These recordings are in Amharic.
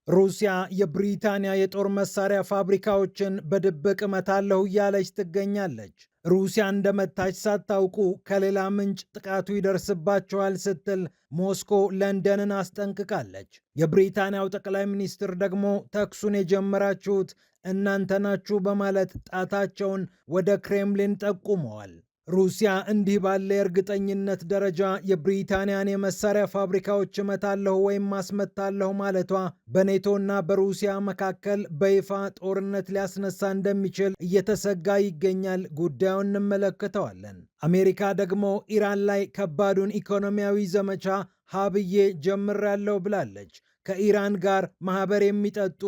ሩሲያ የብሪታንያ የጦር መሳሪያ ፋብሪካዎችን በድብቅ እመታለሁ እያለች ትገኛለች። ሩሲያ እንደመታች ሳታውቁ ከሌላ ምንጭ ጥቃቱ ይደርስባቸዋል ስትል ሞስኮ ለንደንን አስጠንቅቃለች። የብሪታንያው ጠቅላይ ሚኒስትር ደግሞ ተኩሱን የጀመራችሁት እናንተ ናችሁ በማለት ጣታቸውን ወደ ክሬምሊን ጠቁመዋል። ሩሲያ እንዲህ ባለ የእርግጠኝነት ደረጃ የብሪታንያን የመሳሪያ ፋብሪካዎች እመታለሁ ወይም አስመታለሁ ማለቷ በኔቶና በሩሲያ መካከል በይፋ ጦርነት ሊያስነሳ እንደሚችል እየተሰጋ ይገኛል። ጉዳዩን እንመለከተዋለን። አሜሪካ ደግሞ ኢራን ላይ ከባዱን ኢኮኖሚያዊ ዘመቻ ሀብዬ ጀምሬያለሁ ብላለች። ከኢራን ጋር ማህበር የሚጠጡ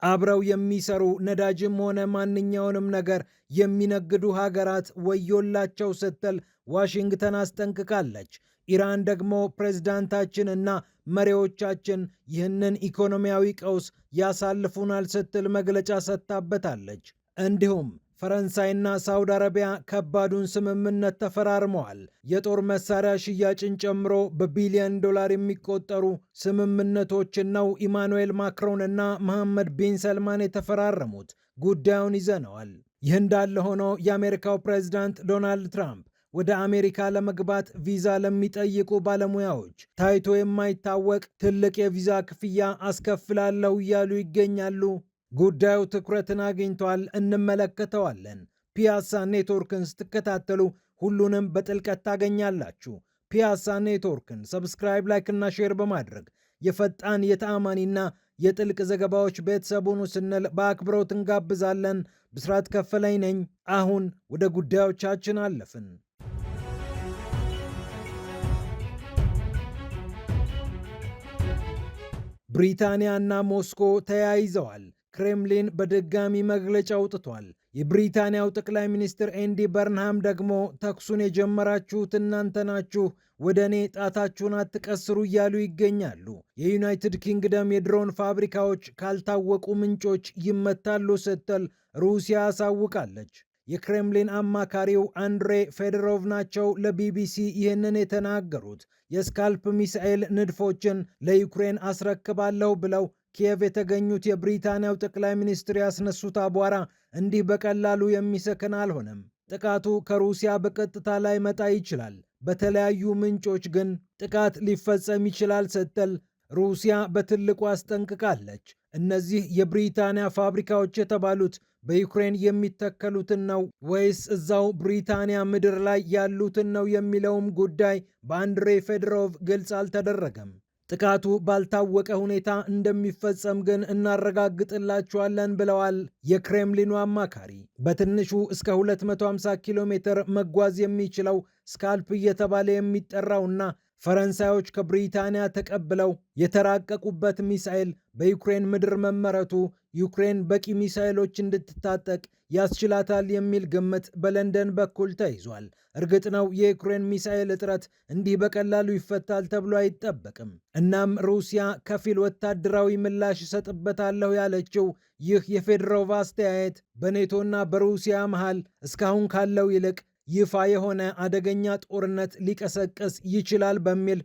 አብረው የሚሰሩ ነዳጅም ሆነ ማንኛውንም ነገር የሚነግዱ ሀገራት ወዮላቸው ስትል ዋሽንግተን አስጠንቅቃለች። ኢራን ደግሞ ፕሬዝዳንታችን እና መሪዎቻችን ይህንን ኢኮኖሚያዊ ቀውስ ያሳልፉናል ስትል መግለጫ ሰጥታበታለች። እንዲሁም ፈረንሳይና ሳውዲ አረቢያ ከባዱን ስምምነት ተፈራርመዋል። የጦር መሳሪያ ሽያጭን ጨምሮ በቢሊዮን ዶላር የሚቆጠሩ ስምምነቶችን ነው ኢማኑኤል ማክሮን እና መሐመድ ቢን ሰልማን የተፈራረሙት። ጉዳዩን ይዘነዋል። ይህ እንዳለ ሆኖ የአሜሪካው ፕሬዝዳንት ዶናልድ ትራምፕ ወደ አሜሪካ ለመግባት ቪዛ ለሚጠይቁ ባለሙያዎች ታይቶ የማይታወቅ ትልቅ የቪዛ ክፍያ አስከፍላለሁ እያሉ ይገኛሉ። ጉዳዩ ትኩረትን አግኝቷል። እንመለከተዋለን። ፒያሳ ኔትወርክን ስትከታተሉ ሁሉንም በጥልቀት ታገኛላችሁ። ፒያሳ ኔትወርክን ሰብስክራይብ፣ ላይክ እና ሼር በማድረግ የፈጣን የተአማኒና የጥልቅ ዘገባዎች ቤተሰቡን ስንል በአክብሮት እንጋብዛለን። ብስራት ከፈለኝ ነኝ። አሁን ወደ ጉዳዮቻችን አለፍን። ብሪታንያ እና ሞስኮ ተያይዘዋል። ክሬምሊን በድጋሚ መግለጫ አውጥቷል። የብሪታንያው ጠቅላይ ሚኒስትር ኤንዲ በርንሃም ደግሞ ተኩሱን የጀመራችሁት እናንተ ናችሁ፣ ወደ እኔ ጣታችሁን አትቀስሩ እያሉ ይገኛሉ። የዩናይትድ ኪንግደም የድሮን ፋብሪካዎች ካልታወቁ ምንጮች ይመታሉ ስትል ሩሲያ አሳውቃለች። የክሬምሊን አማካሪው አንድሬ ፌዶሮቭ ናቸው ለቢቢሲ ይህንን የተናገሩት። የስካልፕ ሚሳኤል ንድፎችን ለዩክሬን አስረክባለሁ ብለው ኪየቭ የተገኙት የብሪታንያው ጠቅላይ ሚኒስትር ያስነሱት አቧራ እንዲህ በቀላሉ የሚሰክን አልሆነም። ጥቃቱ ከሩሲያ በቀጥታ ላይመጣ ይችላል፣ በተለያዩ ምንጮች ግን ጥቃት ሊፈጸም ይችላል ስትል ሩሲያ በትልቁ አስጠንቅቃለች። እነዚህ የብሪታንያ ፋብሪካዎች የተባሉት በዩክሬን የሚተከሉትን ነው ወይስ እዛው ብሪታንያ ምድር ላይ ያሉትን ነው የሚለውም ጉዳይ በአንድሬ ፌዶሮቭ ግልጽ አልተደረገም። ጥቃቱ ባልታወቀ ሁኔታ እንደሚፈጸም ግን እናረጋግጥላችኋለን ብለዋል የክሬምሊኑ አማካሪ። በትንሹ እስከ 250 ኪሎ ሜትር መጓዝ የሚችለው ስካልፕ እየተባለ የሚጠራውና ፈረንሳዮች ከብሪታንያ ተቀብለው የተራቀቁበት ሚሳኤል በዩክሬን ምድር መመረቱ ዩክሬን በቂ ሚሳኤሎች እንድትታጠቅ ያስችላታል የሚል ግምት በለንደን በኩል ተይዟል። እርግጥ ነው የዩክሬን ሚሳኤል እጥረት እንዲህ በቀላሉ ይፈታል ተብሎ አይጠበቅም። እናም ሩሲያ ከፊል ወታደራዊ ምላሽ እሰጥበታለሁ ያለችው ይህ የፌዶሮቭ አስተያየት በኔቶና በሩሲያ መሃል እስካሁን ካለው ይልቅ ይፋ የሆነ አደገኛ ጦርነት ሊቀሰቅስ ይችላል በሚል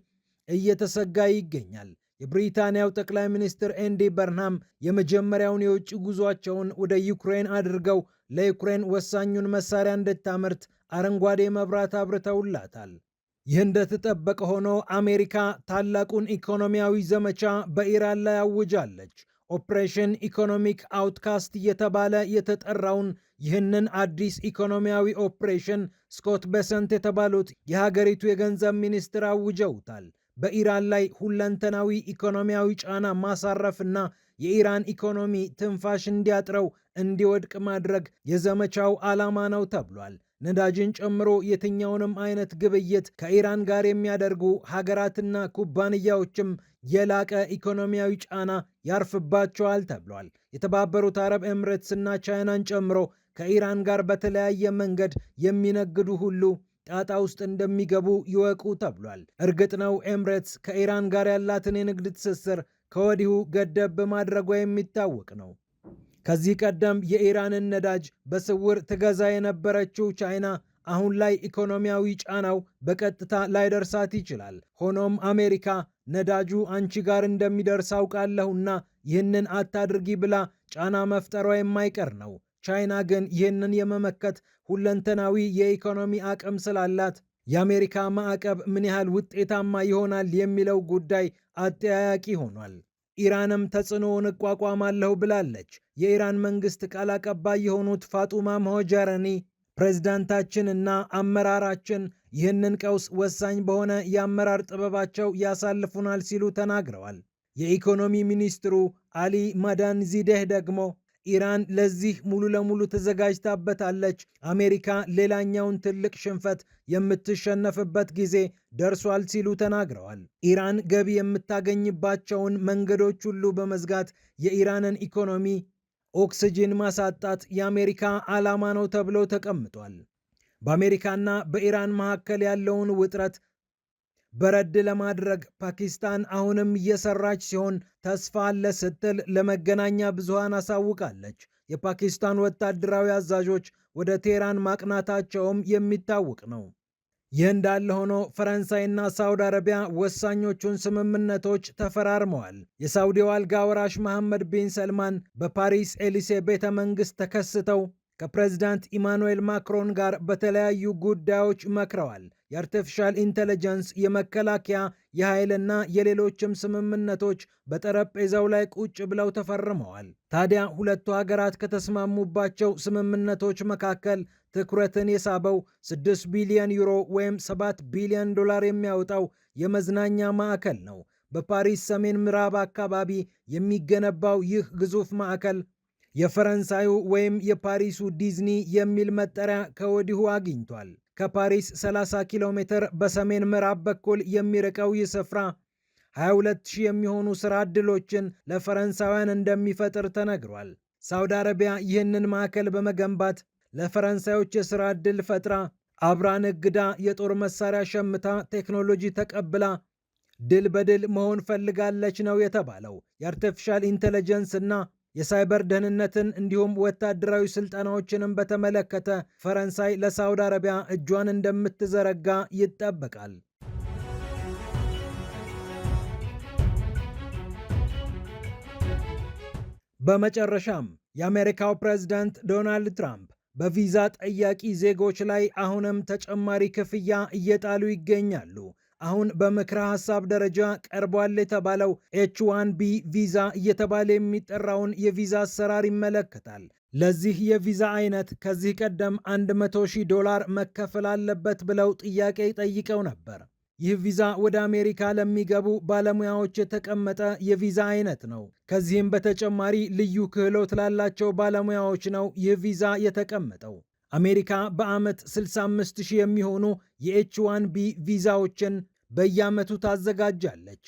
እየተሰጋ ይገኛል። የብሪታንያው ጠቅላይ ሚኒስትር ኤንዲ በርንሃም የመጀመሪያውን የውጭ ጉዟቸውን ወደ ዩክሬን አድርገው ለዩክሬን ወሳኙን መሳሪያ እንድታመርት አረንጓዴ መብራት አብርተውላታል። ይህ እንደተጠበቀ ሆኖ አሜሪካ ታላቁን ኢኮኖሚያዊ ዘመቻ በኢራን ላይ አውጃለች። ኦፕሬሽን ኢኮኖሚክ አውትካስት እየተባለ የተጠራውን ይህንን አዲስ ኢኮኖሚያዊ ኦፕሬሽን ስኮት ቤሰንት የተባሉት የሀገሪቱ የገንዘብ ሚኒስትር አውጀውታል። በኢራን ላይ ሁለንተናዊ ኢኮኖሚያዊ ጫና ማሳረፍና የኢራን ኢኮኖሚ ትንፋሽ እንዲያጥረው እንዲወድቅ ማድረግ የዘመቻው ዓላማ ነው ተብሏል። ነዳጅን ጨምሮ የትኛውንም አይነት ግብይት ከኢራን ጋር የሚያደርጉ ሀገራትና ኩባንያዎችም የላቀ ኢኮኖሚያዊ ጫና ያርፍባቸዋል ተብሏል። የተባበሩት አረብ ኤምሬትስ እና ቻይናን ጨምሮ ከኢራን ጋር በተለያየ መንገድ የሚነግዱ ሁሉ ጣጣ ውስጥ እንደሚገቡ ይወቁ ተብሏል። እርግጥ ነው ኤምሬትስ ከኢራን ጋር ያላትን የንግድ ትስስር ከወዲሁ ገደብ በማድረጓ የሚታወቅ ነው። ከዚህ ቀደም የኢራንን ነዳጅ በስውር ትገዛ የነበረችው ቻይና አሁን ላይ ኢኮኖሚያዊ ጫናው በቀጥታ ላይደርሳት ይችላል። ሆኖም አሜሪካ ነዳጁ አንቺ ጋር እንደሚደርስ አውቃለሁና ይህንን አታድርጊ ብላ ጫና መፍጠሯ የማይቀር ነው። ቻይና ግን ይህንን የመመከት ሁለንተናዊ የኢኮኖሚ አቅም ስላላት የአሜሪካ ማዕቀብ ምን ያህል ውጤታማ ይሆናል የሚለው ጉዳይ አጠያያቂ ሆኗል። ኢራንም ተጽዕኖውን እቋቋማለሁ ብላለች። የኢራን መንግስት ቃል አቀባይ የሆኑት ፋጡማ ሞሆጀረኒ ፕሬዝዳንታችን እና አመራራችን ይህንን ቀውስ ወሳኝ በሆነ የአመራር ጥበባቸው ያሳልፉናል ሲሉ ተናግረዋል። የኢኮኖሚ ሚኒስትሩ አሊ ማዳንዚዴህ ደግሞ ኢራን ለዚህ ሙሉ ለሙሉ ተዘጋጅታበታለች፣ አሜሪካ ሌላኛውን ትልቅ ሽንፈት የምትሸነፍበት ጊዜ ደርሷል ሲሉ ተናግረዋል። ኢራን ገቢ የምታገኝባቸውን መንገዶች ሁሉ በመዝጋት የኢራንን ኢኮኖሚ ኦክስጂን ማሳጣት የአሜሪካ ዓላማ ነው ተብሎ ተቀምጧል። በአሜሪካና በኢራን መካከል ያለውን ውጥረት በረድ ለማድረግ ፓኪስታን አሁንም እየሰራች ሲሆን ተስፋ አለ ስትል ለመገናኛ ብዙሃን አሳውቃለች። የፓኪስታን ወታደራዊ አዛዦች ወደ ቴህራን ማቅናታቸውም የሚታወቅ ነው። ይህ እንዳለ ሆኖ ፈረንሳይና ሳውዲ አረቢያ ወሳኞቹን ስምምነቶች ተፈራርመዋል። የሳውዲው አልጋ ወራሽ መሐመድ ቢን ሰልማን በፓሪስ ኤሊሴ ቤተ መንግሥት ተከስተው ከፕሬዝዳንት ኢማኑኤል ማክሮን ጋር በተለያዩ ጉዳዮች መክረዋል። የአርቲፊሻል ኢንተለጀንስ፣ የመከላከያ፣ የኃይልና የሌሎችም ስምምነቶች በጠረጴዛው ላይ ቁጭ ብለው ተፈርመዋል። ታዲያ ሁለቱ ሀገራት ከተስማሙባቸው ስምምነቶች መካከል ትኩረትን የሳበው 6 ቢሊዮን ዩሮ ወይም 7 ቢሊዮን ዶላር የሚያወጣው የመዝናኛ ማዕከል ነው። በፓሪስ ሰሜን ምዕራብ አካባቢ የሚገነባው ይህ ግዙፍ ማዕከል የፈረንሳዩ ወይም የፓሪሱ ዲዝኒ የሚል መጠሪያ ከወዲሁ አግኝቷል። ከፓሪስ 30 ኪሎ ሜትር በሰሜን ምዕራብ በኩል የሚርቀው ይህ ስፍራ 22,000 የሚሆኑ ሥራ ዕድሎችን ለፈረንሳውያን እንደሚፈጥር ተነግሯል። ሳውዲ አረቢያ ይህንን ማዕከል በመገንባት ለፈረንሳዮች የሥራ ዕድል ፈጥራ አብራ ነግዳ የጦር መሳሪያ ሸምታ ቴክኖሎጂ ተቀብላ ድል በድል መሆን ፈልጋለች ነው የተባለው። የአርቲፊሻል ኢንተለጀንስ እና የሳይበር ደህንነትን እንዲሁም ወታደራዊ ስልጠናዎችንም በተመለከተ ፈረንሳይ ለሳውዲ አረቢያ እጇን እንደምትዘረጋ ይጠበቃል። በመጨረሻም የአሜሪካው ፕሬዝዳንት ዶናልድ ትራምፕ በቪዛ ጠያቂ ዜጎች ላይ አሁንም ተጨማሪ ክፍያ እየጣሉ ይገኛሉ። አሁን በምክረ ሐሳብ ደረጃ ቀርቧል የተባለው ኤች1ቢ ቪዛ እየተባለ የሚጠራውን የቪዛ አሰራር ይመለከታል። ለዚህ የቪዛ አይነት ከዚህ ቀደም $100,000 መከፈል አለበት ብለው ጥያቄ ጠይቀው ነበር። ይህ ቪዛ ወደ አሜሪካ ለሚገቡ ባለሙያዎች የተቀመጠ የቪዛ አይነት ነው። ከዚህም በተጨማሪ ልዩ ክህሎት ላላቸው ባለሙያዎች ነው ይህ ቪዛ የተቀመጠው። አሜሪካ በዓመት 65,000 የሚሆኑ የኤች1ቢ ቪዛዎችን በየዓመቱ ታዘጋጃለች።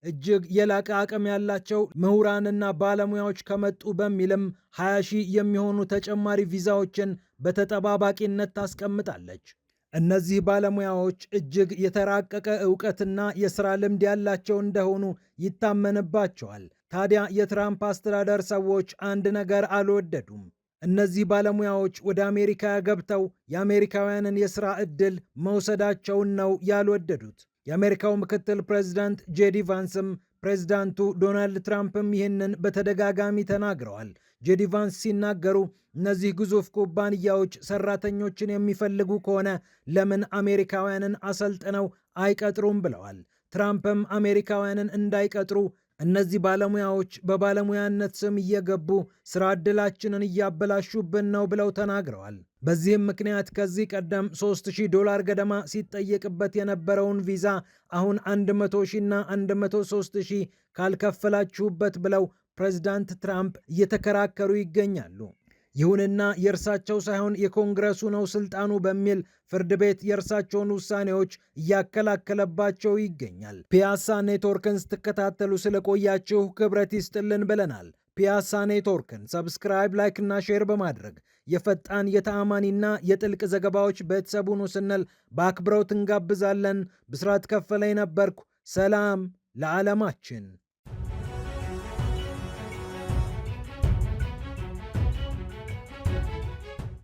እጅግ የላቀ አቅም ያላቸው ምሁራንና ባለሙያዎች ከመጡ በሚልም 20,000 የሚሆኑ ተጨማሪ ቪዛዎችን በተጠባባቂነት ታስቀምጣለች። እነዚህ ባለሙያዎች እጅግ የተራቀቀ ዕውቀትና የሥራ ልምድ ያላቸው እንደሆኑ ይታመንባቸዋል። ታዲያ የትራምፕ አስተዳደር ሰዎች አንድ ነገር አልወደዱም። እነዚህ ባለሙያዎች ወደ አሜሪካ ገብተው የአሜሪካውያንን የሥራ ዕድል መውሰዳቸውን ነው ያልወደዱት። የአሜሪካው ምክትል ፕሬዝዳንት ጄዲ ቫንስም ፕሬዝዳንቱ ዶናልድ ትራምፕም ይህንን በተደጋጋሚ ተናግረዋል። ጄዲ ቫንስ ሲናገሩ እነዚህ ግዙፍ ኩባንያዎች ሰራተኞችን የሚፈልጉ ከሆነ ለምን አሜሪካውያንን አሰልጥነው አይቀጥሩም ብለዋል። ትራምፕም አሜሪካውያንን እንዳይቀጥሩ እነዚህ ባለሙያዎች በባለሙያነት ስም እየገቡ ስራ ዕድላችንን እያበላሹብን ነው ብለው ተናግረዋል። በዚህም ምክንያት ከዚህ ቀደም $3,000 ገደማ ሲጠየቅበት የነበረውን ቪዛ አሁን 100,000 እና 103,000 ካልከፈላችሁበት ብለው ፕሬዝዳንት ትራምፕ እየተከራከሩ ይገኛሉ። ይሁንና የእርሳቸው ሳይሆን የኮንግረሱ ነው ስልጣኑ በሚል ፍርድ ቤት የእርሳቸውን ውሳኔዎች እያከላከለባቸው ይገኛል። ፒያሳ ኔትወርክን ስትከታተሉ ስለቆያችሁ ክብረት ይስጥልን ብለናል። ፒያሳ ኔትወርክን ሰብስክራይብ፣ ላይክ እና ሼር በማድረግ የፈጣን የተአማኒና የጥልቅ ዘገባዎች ቤተሰብ ሁኑ ስንል በአክብሮት እንጋብዛለን። ብስራት ከፈለ ነበርኩ። ሰላም ለዓለማችን።